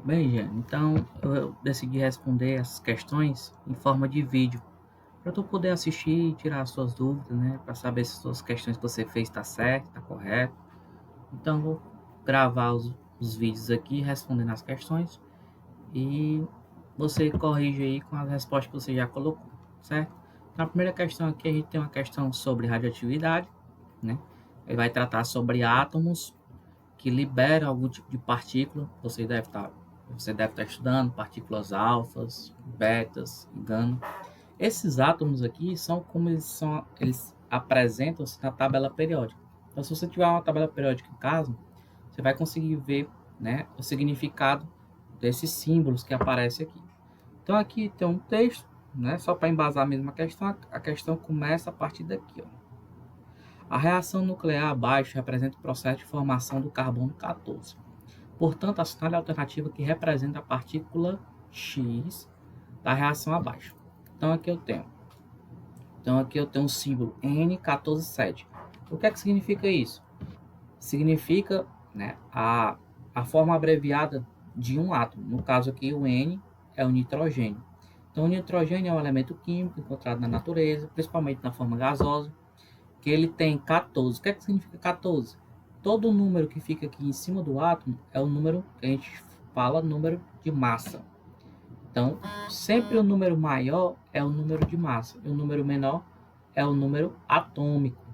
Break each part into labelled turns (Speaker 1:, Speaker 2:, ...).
Speaker 1: Bem, gente, então eu decidi responder essas questões em forma de vídeo, para tu poder assistir e tirar as suas dúvidas, né? Para saber se as suas questões que você fez está certo, está correto. Então, eu vou gravar os vídeos aqui respondendo as questões e você corrige aí com as respostas que você já colocou, certo? Na primeira questão aqui, a gente tem uma questão sobre radioatividade, né? Ele vai tratar sobre átomos que liberam algum tipo de partícula. Você deve estar estudando partículas alfas, betas e gama. Esses átomos aqui são como eles apresentam-se na tabela periódica. Então, se você tiver uma tabela periódica em casa, você vai conseguir ver, né, o significado desses símbolos que aparecem aqui. Então, aqui tem um texto, né, só para embasar a mesma questão. A questão começa a partir daqui, ó. A reação nuclear abaixo representa o processo de formação do carbono 14. Portanto, assinale a alternativa que representa a partícula X da reação abaixo. Então aqui eu tenho o símbolo N147. O que é que significa isso? Significa, né, a forma abreviada de um átomo. No caso aqui, o N é o nitrogênio. Então, o nitrogênio é um elemento químico encontrado na natureza, principalmente na forma gasosa, que ele tem 14. O que é que significa 14? Todo número que fica aqui em cima do átomo é o número que a gente fala número de massa. Então, sempre o número maior é o número de massa e o número menor é o número atômico,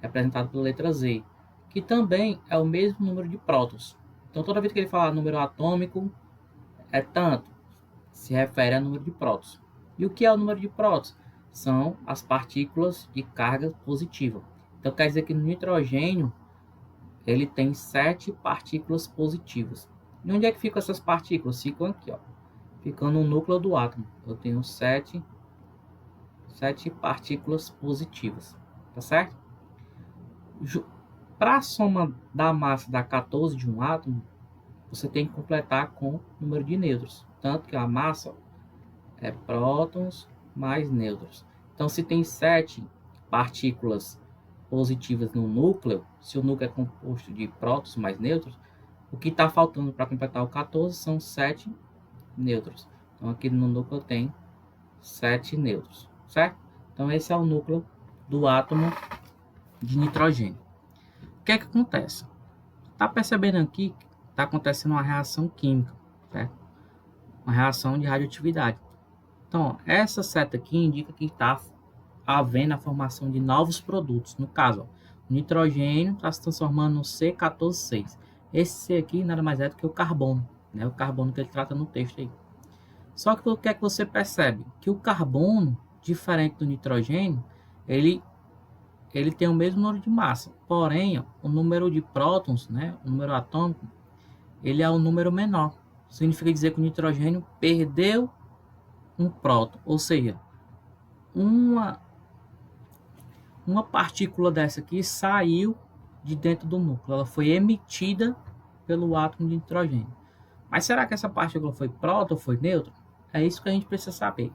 Speaker 1: representado pela letra Z, que também é o mesmo número de prótons. Então, toda vez que ele falar número atômico, é tanto, se refere ao número de prótons. E o que é o número de prótons? São as partículas de carga positiva. Então, quer dizer que no nitrogênio, ele tem 7 partículas positivas. E onde é que ficam essas partículas? Ficam aqui, ó. Ficam no núcleo do átomo. Eu tenho 7 partículas positivas. Tá certo? Para a soma da massa da 14 de um átomo, você tem que completar com o número de nêutrons. Tanto que a massa é prótons mais nêutrons. Então, se tem 7 partículas positivas no núcleo, se o núcleo é composto de prótons mais nêutrons, o que está faltando para completar o 14 são 7 nêutrons. Então, aqui no núcleo tem 7 nêutrons, certo? Então, esse é o núcleo do átomo de nitrogênio. O que é que acontece? Está percebendo aqui que está acontecendo uma reação química, certo? Uma reação de radioatividade. Então, essa seta aqui indica que está havendo a formação de novos produtos. No caso, ó, o nitrogênio está se transformando no C14,6. Esse C aqui nada mais é do que o carbono, né? O carbono que ele trata no texto aí. Só que o que é que você percebe? Que o carbono, diferente do nitrogênio, ele tem o mesmo número de massa. Porém, ó, o número de prótons, né? O número atômico, ele é o número menor. Significa dizer que o nitrogênio perdeu um próton, ou seja, uma partícula dessa aqui saiu de dentro do núcleo, ela foi emitida pelo átomo de nitrogênio. Mas será que essa partícula foi próton ou foi nêutron? É isso que a gente precisa saber.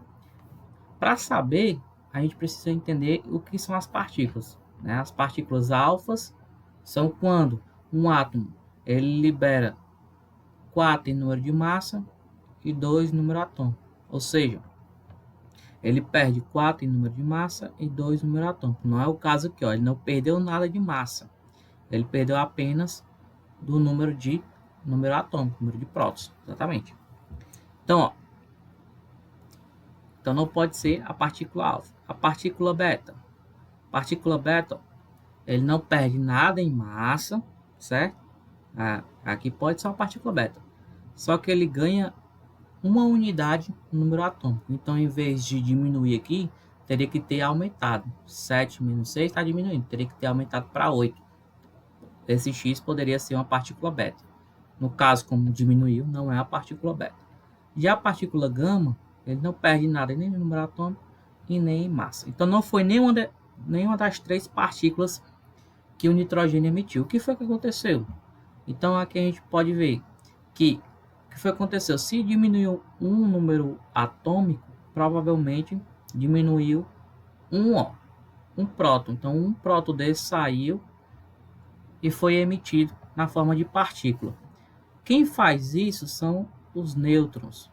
Speaker 1: Para saber, a gente precisa entender o que são as partículas, né? As partículas alfas são quando um átomo ele libera 4 em número de massa e 2 em número atômico. Ou seja, ele perde 4 em número de massa e 2 em número atômico. Não é o caso aqui, ó, ele não perdeu nada de massa. Ele perdeu apenas do número atômico, número de prótons, exatamente. Então, ó, então não pode ser a partícula alfa. A partícula beta. Partícula beta, ele não perde nada em massa, certo? Aqui pode ser uma partícula beta. Só que ele ganha uma unidade no número atômico. Então, em vez de diminuir aqui, teria que ter aumentado. 7 menos 6 está diminuindo. Teria que ter aumentado para 8. Esse X poderia ser uma partícula beta. No caso, como diminuiu, não é a partícula beta. Já a partícula gama, ele não perde nada nem no número atômico e nem em massa. Então, não foi nenhuma das 3 partículas que o nitrogênio emitiu. O que foi que aconteceu? Então, aqui a gente pode ver que o que foi que aconteceu? Se diminuiu um número atômico, provavelmente diminuiu um próton. Então, um próton desse saiu e foi emitido na forma de partícula. Quem faz isso são os nêutrons,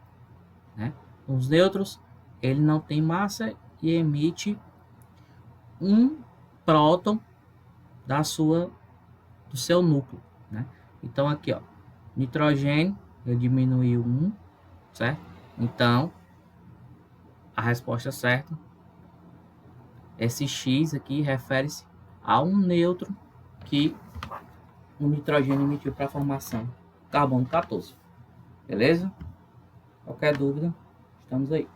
Speaker 1: né? Os nêutrons, ele não tem massa e emite um próton do seu núcleo, né? Então aqui, ó, nitrogênio, ele diminuiu 1, certo? Então, a resposta certa, esse X aqui refere-se a um nêutron que o nitrogênio emitiu para a formação carbono 14. Beleza? Qualquer dúvida, estamos aí.